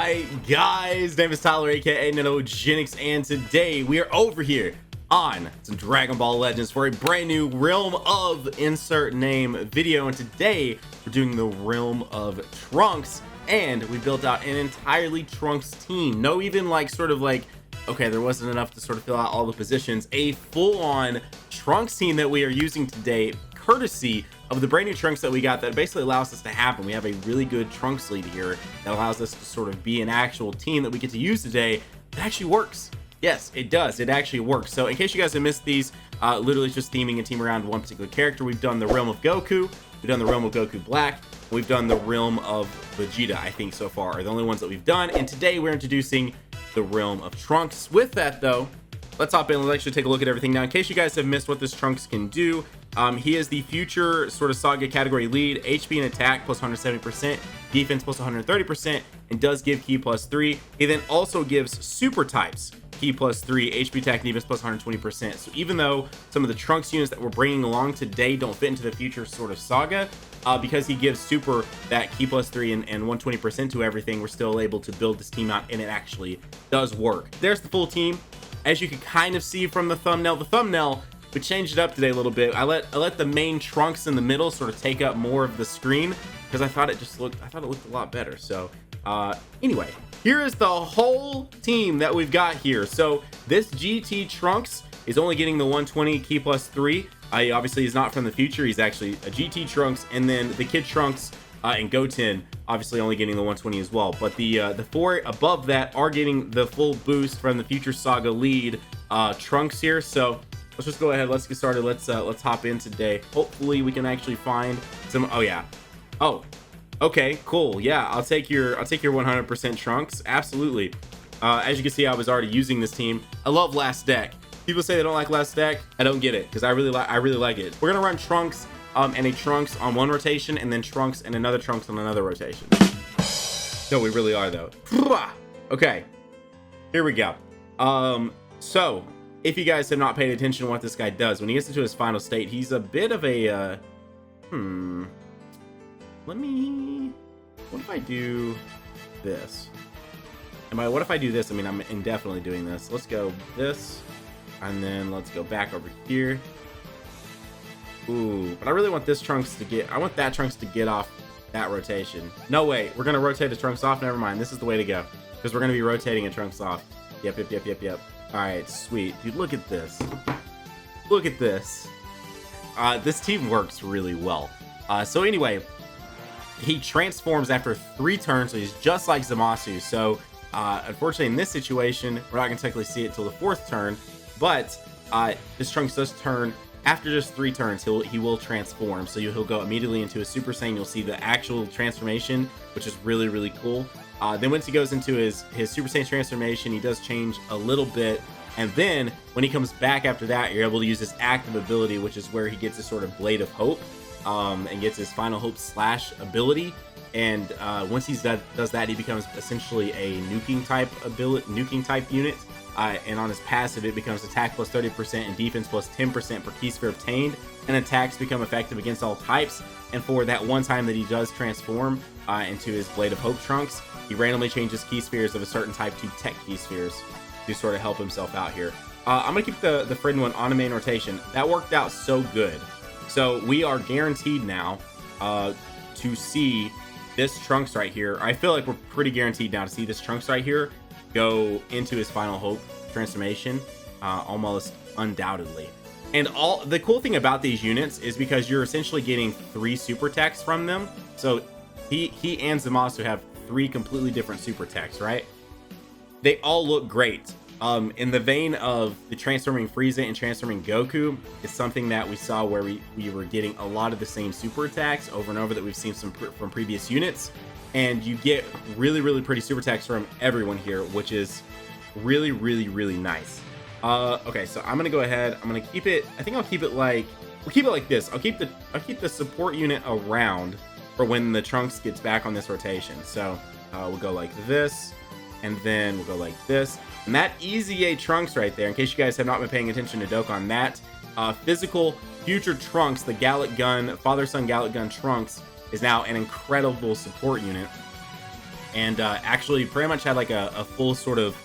Alright guys, name is Tyler aka Nanogenix, and today we are over here on some Dragon Ball Legends for a brand new Realm of insert name video. And today we're doing the Realm of Trunks, and we built out an entirely Trunks team. No even like sort of like, okay, there wasn't enough to sort of fill out all the positions. A full-on Trunks team that we are using today, courtesy of the brand new Trunks that we got, that basically allows us to happen. We have a really good Trunks lead here that allows us to sort of be an actual team that we get to use today. It actually works. Yes, it does. It actually works. So in case you guys have missed these, literally just theming a team around one particular character. We've done the Realm of Goku, we've done the Realm of Goku Black, we've done the Realm of Vegeta, I think so far are the only ones that we've done. And today we're introducing the Realm of Trunks. With that though, let's hop in. Let's actually take a look at everything now. In case you guys have missed what this Trunks can do, he is the future sort of Saga category lead. HP and attack plus 170%, defense plus 130%, and does give ki plus 3. He then also gives super types ki plus 3, HP attack, defense plus 120%. So even though some of the Trunks units that we're bringing along today don't fit into the future sort of Saga, because he gives super that ki plus 3 and 120% to everything, we're still able to build this team out, and it actually does work. There's the full team. As you can kind of see from the thumbnail, we changed it up today a little bit. I let the main Trunks in the middle sort of take up more of the screen because I thought it looked a lot better. So anyway, here is the whole team that we've got here. So this GT Trunks is only getting the 120 ki plus 3. Obviously he's not from the future, he's actually a GT Trunks, and then the Kid Trunks and Goten obviously only getting the 120 as well. But the four above that are getting the full boost from the future Saga lead Trunks here. So let's just go ahead, let's get started. Let's hop in today. Hopefully we can actually find some. Oh yeah, oh okay, cool. Yeah, I'll take your 100% Trunks, absolutely. As you can see, I was already using this team. I love last deck. People say they don't like last deck. I don't get it because I really like it. We're gonna run Trunks and a Trunks on one rotation, and then Trunks and another Trunks on another rotation. No, we really are though. Okay, here we go. So if you guys have not paid attention to what this guy does, when he gets into his final state, he's a bit of a what if I do this? What if I do this? I mean, I'm indefinitely doing this. Let's go this, and then let's go back over here. Ooh, but I really want this Trunks to get, I want that Trunks to get off that rotation. No, wait, we're gonna rotate the Trunks off. Never mind, this is the way to go, because we're gonna be rotating a Trunks off. Yep. All right, sweet. Dude, look at this. Look at this. This team works really well. So anyway, he transforms after 3 turns, so he's just like Zamasu. So unfortunately in this situation, we're not gonna technically see it till the 4th turn, but this Trunks does turn after just 3 turns. He will transform, so he'll go immediately into a Super Saiyan. You'll see the actual transformation, which is really cool. Then once he goes into his Super Saiyan transformation, he does change a little bit, and then when he comes back after that, you're able to use his active ability, which is where he gets his sort of Blade of Hope, and gets his Final Hope slash ability. And once he does that, he becomes essentially a nuking type unit. And on his passive, it becomes attack plus 30% and defense plus 10% per ki sphere obtained, and attacks become effective against all types. And for that one time that he does transform into his Blade of Hope Trunks, he randomly changes ki spheres of a certain type to tech ki spheres to sort of help himself out here. I'm gonna keep the Fridden one on a main rotation. That worked out so good. So we are guaranteed now to see this Trunks right here. I feel like we're pretty guaranteed now to see this Trunks right here go into his Final Hope transformation, almost undoubtedly. And all the cool thing about these units is because you're essentially getting 3 super techs from them. So he and Zamasu have 3 completely different super techs, right? They all look great. In the vein of the transforming Frieza and transforming Goku, is something that we saw where we were getting a lot of the same super attacks over and over that we've seen from previous units. And you get really pretty super attacks from everyone here, which is really nice. Okay, so I'm gonna go ahead, I'm gonna keep it, I think I'll keep it like, we'll keep it like this. I'll keep the support unit around for when the Trunks gets back on this rotation. So we'll go like this, and then we'll go like this. And that EZA Trunks right there, in case you guys have not been paying attention to Dokkan, that physical future Trunks, the Gallic Gun, father-son Gallic Gun Trunks, is now an incredible support unit. and actually pretty much had like a full sort of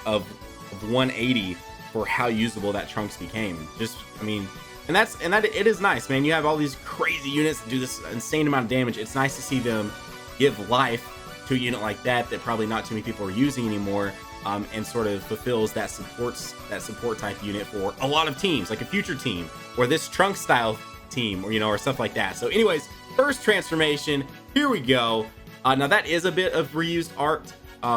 180 for how usable that Trunks became. Just, I mean, and that it is nice, man. You have all these crazy units that do this insane amount of damage. It's nice to see them give life to a unit like that probably not too many people are using anymore, and sort of fulfills that support type unit for a lot of teams, like a future team or this Trunks style team, or or stuff like that. So anyways, first transformation, here we go. Now that is a bit of reused art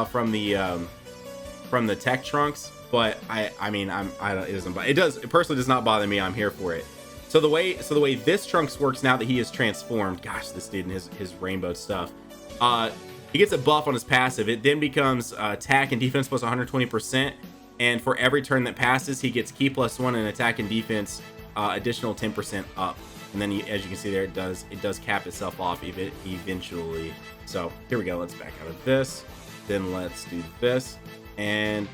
from the tech Trunks, but it personally does not bother me. I'm here for it. So the way this Trunks works now that he is transformed, gosh, this dude and his rainbow stuff, he gets a buff on his passive. It then becomes attack and defense plus 120%, and for every turn that passes, he gets key +1 and attack and defense additional 10% up. And then as you can see there, it does cap itself off eventually. So here we go. Let's back out of this. Then let's do this, and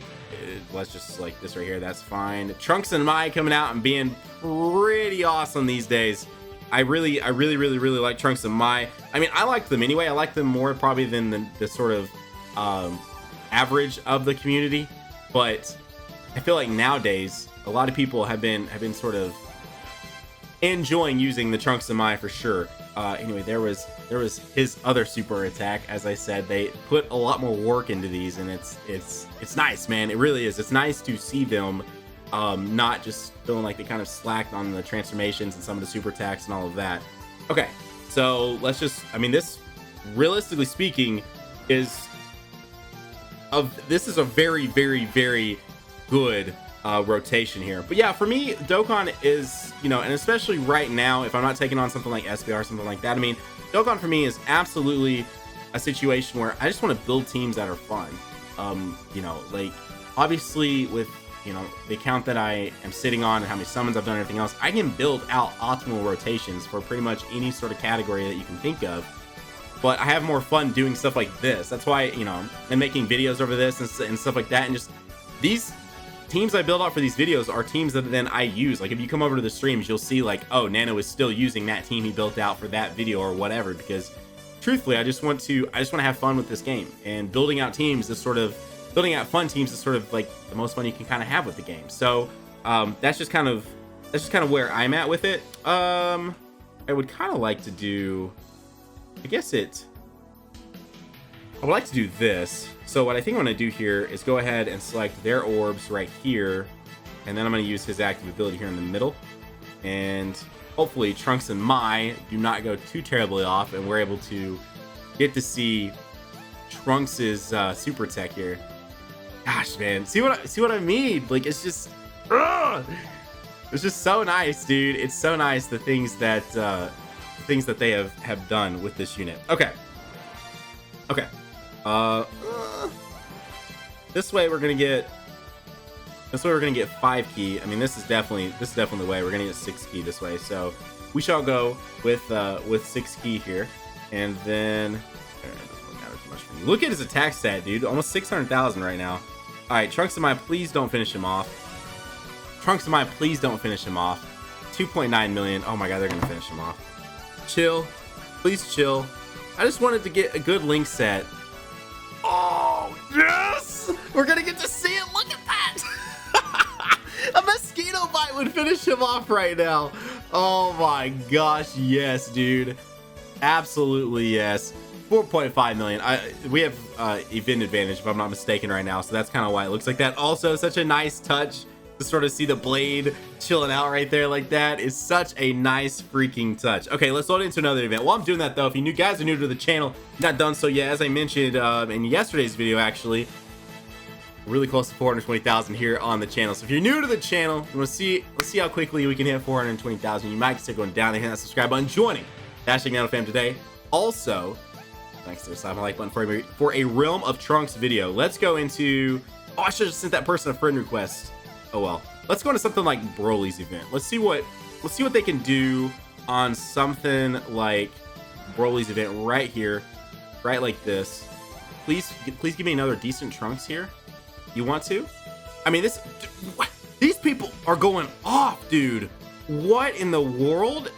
let's just select this right here. That's fine. Trunks and Mai coming out and being pretty awesome these days. I really like Trunks and Mai. I mean, I like them anyway. I like them more probably than the sort of average of the community. But I feel like nowadays a lot of people have been sort of enjoying using the Trunks and Mai for sure. Anyway, there was his other super attack. As I said, they put a lot more work into these, and it's nice, man. It really is. It's nice to see them not just feeling like they kind of slacked on the transformations and some of the super attacks and all of that. Okay, so let's just, I mean, this, realistically speaking, this is a very good rotation here. But yeah, for me, Dokkan is, and especially right now, if I'm not taking on something like SBR or something like that, I mean, Dokkan for me is absolutely a situation where I just want to build teams that are fun. Like obviously with the account that I am sitting on and how many summons I've done and everything else, I can build out optimal rotations for pretty much any sort of category that you can think of. But I have more fun doing stuff like this. That's why, I'm making videos over this and stuff like that. And just these teams I build out for these videos are teams that then I use. Like if you come over to the streams, you'll see like, oh, Nano is still using that team he built out for that video or whatever, because truthfully, I just want to have fun with this game, and building out fun teams is sort of like the most fun you can kind of have with the game. So that's just kind of where I'm at with it. I would kind of like to do, I would like to do this. So what I think I'm going to do here is go ahead and select their orbs right here, and then I'm going to use his active ability here in the middle, and hopefully Trunks and Mai do not go too terribly off, and we're able to get to see Trunks's super tech here. Gosh, man, see what I mean? Like, it's just so nice, dude. It's so nice, the things that they have done with this unit. Okay. This way we're gonna get 5 key. I mean, this is definitely the way we're gonna get 6 key this way. So we shall go with 6 key here, and then look at his attack stat, dude. Almost 600,000 right now. All right, Trunks and Mai, please don't finish him off. Trunks and Mai, please don't finish him off. 2.9 million. Oh my god, they're gonna finish him off. Chill, please chill. I just wanted to get a good link set. Oh, yes! We're gonna get to see it. Look at that! A mosquito bite would finish him off right now. Oh my gosh, yes, dude. Absolutely yes. 4.5 million. We have event advantage, if I'm not mistaken, right now, so that's kind of why it looks like that. Also, such a nice touch to sort of see the blade chilling out right there like that is such a nice freaking touch. Okay, let's load into another event. While I'm doing that though, if you guys are new to the channel, not done so yet, as I mentioned in yesterday's video, actually, really close to 420,000 here on the channel. So if you're new to the channel, let's see how quickly we can hit 420,000. You might consider going down and hitting that subscribe button, joining Dashing Nano Fam today. Also, thanks to slap my like button for a Realm of Trunks video. Let's go into, oh, I should have sent that person a friend request. Oh well, let's go into something like Broly's event. Let's see what they can do on something like Broly's event right here, right like this. Please give me another decent Trunks here. You want to? I mean, these people are going off, dude. What in the world?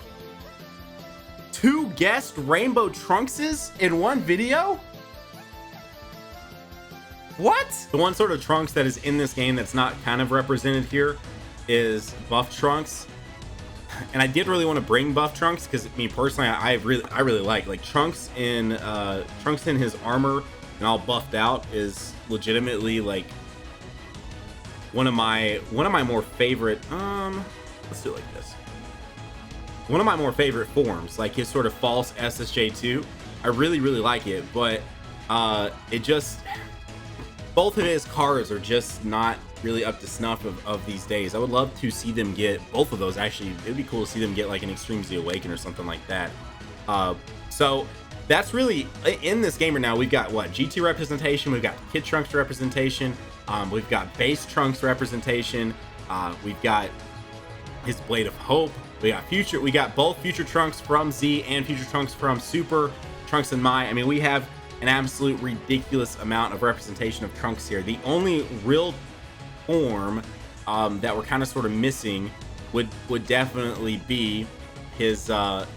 2 guest Rainbow Trunkses in one video? What? The one sort of Trunks that is in this game that's not kind of represented here is Buff Trunks. And I did really want to bring Buff Trunks because me personally, I really like Trunks in his armor and all buffed out is legitimately like one of my more favorite. Let's do it like this. One of my more favorite forms, like his sort of false SSJ2. I really like it, but it just, both of his cards are just not really up to snuff of these days. I would love to see them get both of those. Actually, it'd be cool to see them get like an Extreme Z Awaken or something like that. So that's really in this game right now. We've got what, GT representation, we've got Kid Trunks representation, we've got base Trunks representation, we've got his Blade of Hope, we got both future Trunks from Z and future Trunks from Super, Trunks and Mai. I mean, we have an absolute ridiculous amount of representation of Trunks here. The only real form that we're kind of sort of missing would definitely be his buff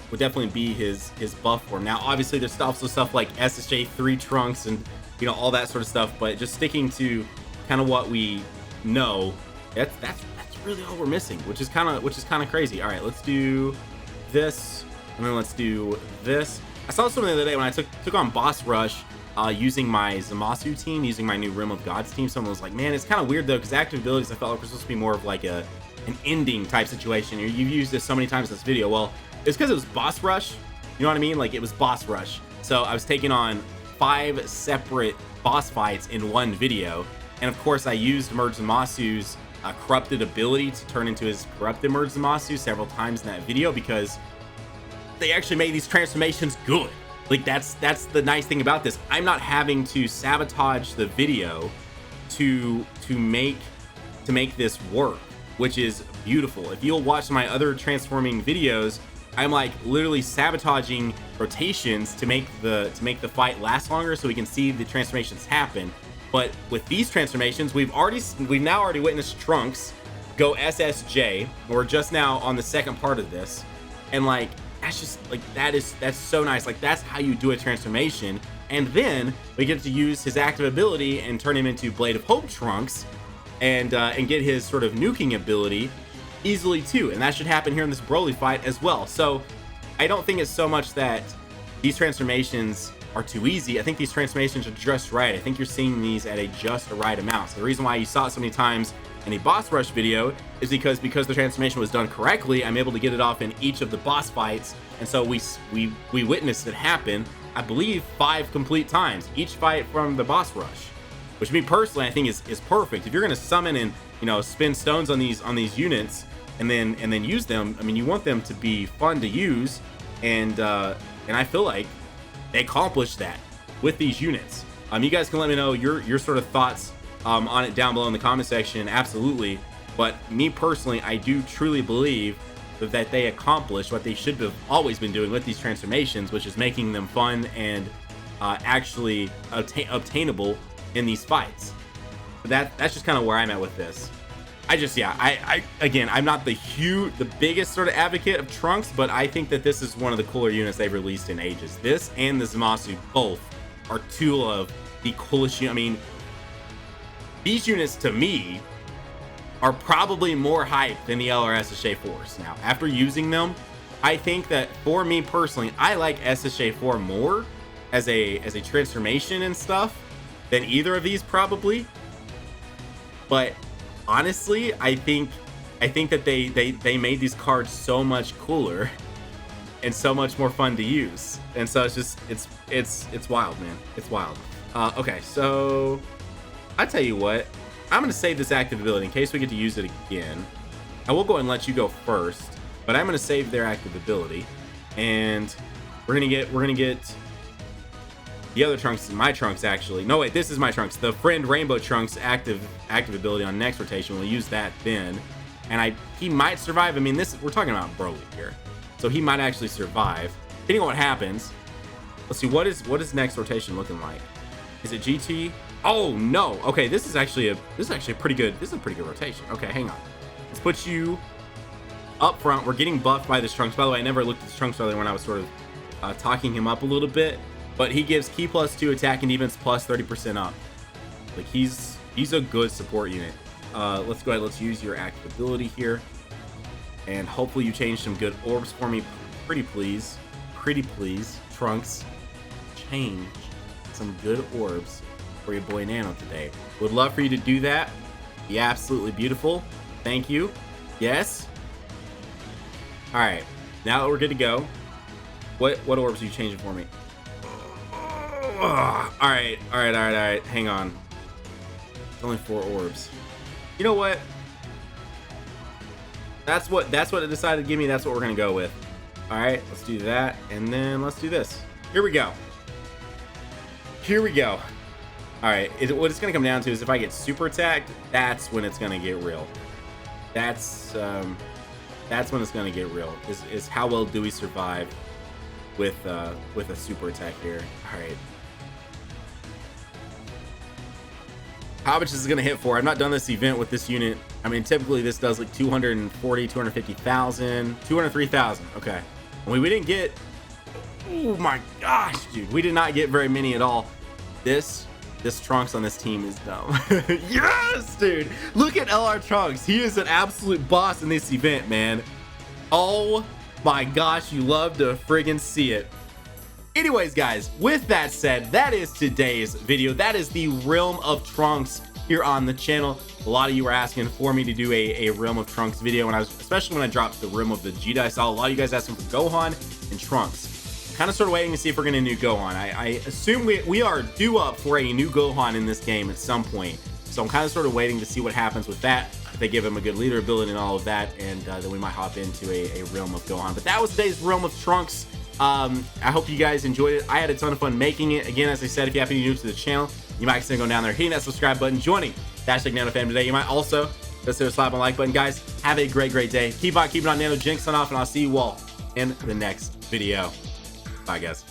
form. Now obviously there's also stuff like SSJ3 Trunks and you know all that sort of stuff, but just sticking to kind of what we know, that's really all we're missing, which is kind of crazy. All right, let's do this and then let's do this. I saw something the other day when I took on Boss Rush using my Zamasu team, using my new Realm of Gods team. Someone was like, man, it's kind of weird though, because active abilities I felt like were supposed to be more of like an ending type situation. You've used this so many times in this video. Well, it's because it was Boss Rush. You know what I mean? Like, it was Boss Rush. So I was taking on 5 separate boss fights in one video. And of course I used Merge Zamasu's corrupted ability to turn into his corrupted Merge Zamasu several times in that video, because they actually made these transformations good. Like, that's the nice thing about this. I'm not having to sabotage the video to make this work, which is beautiful. If you'll watch my other transforming videos, I'm like literally sabotaging rotations to make the fight last longer so we can see the transformations happen. But with these transformations, we've now already witnessed Trunks go SSJ. We're just now on the second part of this, and like, that's just like, that's so nice. Like, that's how you do a transformation. And then we get to use his active ability and turn him into Blade of Hope Trunks and get his sort of nuking ability easily too. And that should happen here in this Broly fight as well. So I don't think it's so much that these transformations are too easy. I think these transformations are just right. I think you're seeing these at just the right amount. So the reason why you saw it so many times in a boss rush video is because the transformation was done correctly. I'm able to get it off in each of the boss fights, and so we witnessed it happen, I believe, 5 complete times each fight from the boss rush, which me personally I think is perfect. If you're going to summon and, you know, spin stones on these units and then use them, I mean, you want them to be fun to use, and I feel like they accomplished that with these units. You guys can let me know your sort of thoughts on it down below in the comment section. Absolutely. But me personally, I do truly believe that they accomplished what they should have always been doing with these transformations, which is making them fun and actually obtainable in these fights. But that's just kind of where I'm at with this. Again, I'm not the biggest sort of advocate of Trunks, but I think that this is one of the cooler units they've released in ages. This and the Zamasu both are two of the coolest units. I mean, these units to me are probably more hype than the LR SSJ4s. Now, after using them, I think that for me personally, I like SSJ4 more as a transformation and stuff than either of these probably. But honestly, I think that they made these cards so much cooler and so much more fun to use. And so it's wild, man. It's wild. Okay, so I tell you what, I'm gonna save this active ability in case we get to use it again. I will go ahead and let you go first, but I'm gonna save their active ability, and we're gonna get the other Trunks, my Trunks actually. No wait, this is my Trunks. The friend Rainbow Trunks active ability on next rotation. We'll use that then, and he might survive. I mean, we're talking about Broly here, so he might actually survive. Depending on what happens. Let's see, what is next rotation looking like? Is it GT? Oh no. Okay, this is actually a pretty good. This is a pretty good rotation. Okay, hang on. Let's put you up front. We're getting buffed by this Trunks. By the way, I never looked at this Trunks earlier when I was sort of talking him up a little bit. But he gives Ki +2 attack and defense plus 30% up. Like he's a good support unit. Let's go ahead. Let's use your active ability here, and hopefully you change some good orbs for me. Pretty please, Trunks, change some good orbs for your boy Nano today. Would love for you to do that. Be absolutely beautiful. Thank you. Yes. All right, now that we're good to go, what orbs are you changing for me? All right. Hang on. It's only 4 orbs. You know what? That's what it decided to give me. That's what we're gonna go with. All right, let's do that, and then let's do this. Here we go. All right, what it's gonna come down to is if I get super attacked, that's when it's gonna get real. That's when it's gonna get real. Is how well do we survive with a super attack here? All right. How much is it gonna hit for? I've not done this event with this unit. I mean, typically this does like 240, 250,000, 203,000. Okay. We didn't get. Oh my gosh, dude. We did not get very many at all. This Trunks on this team is dumb. Yes, dude. Look at LR Trunks. He is an absolute boss in this event, man. Oh my gosh, you love to friggin' see it. Anyways, guys, with that said, that is today's video. That is the Realm of Trunks here on the channel. A lot of you were asking for me to do a Realm of Trunks video, and especially when I dropped the Realm of Vegeta, I saw a lot of you guys asking for Gohan and Trunks. Kind of sort of waiting to see if we're going to do Gohan. I assume we are due up for a new Gohan in this game at some point. So I'm kind of sort of waiting to see what happens with that. If they give him a good leader ability and all of that, and then we might hop into a Realm of Gohan. But that was today's Realm of Trunks. I hope you guys enjoyed it. I had a ton of fun making it. Again, as I said, if you happen to be new to the channel, you might consider going down there, hitting that subscribe button, joining #NanoFam today. You might also consider slapping the like button. Guys, have a great day. Keep on keeping on. Nanogenix on off, and I'll see you all in the next video. Bye, guys.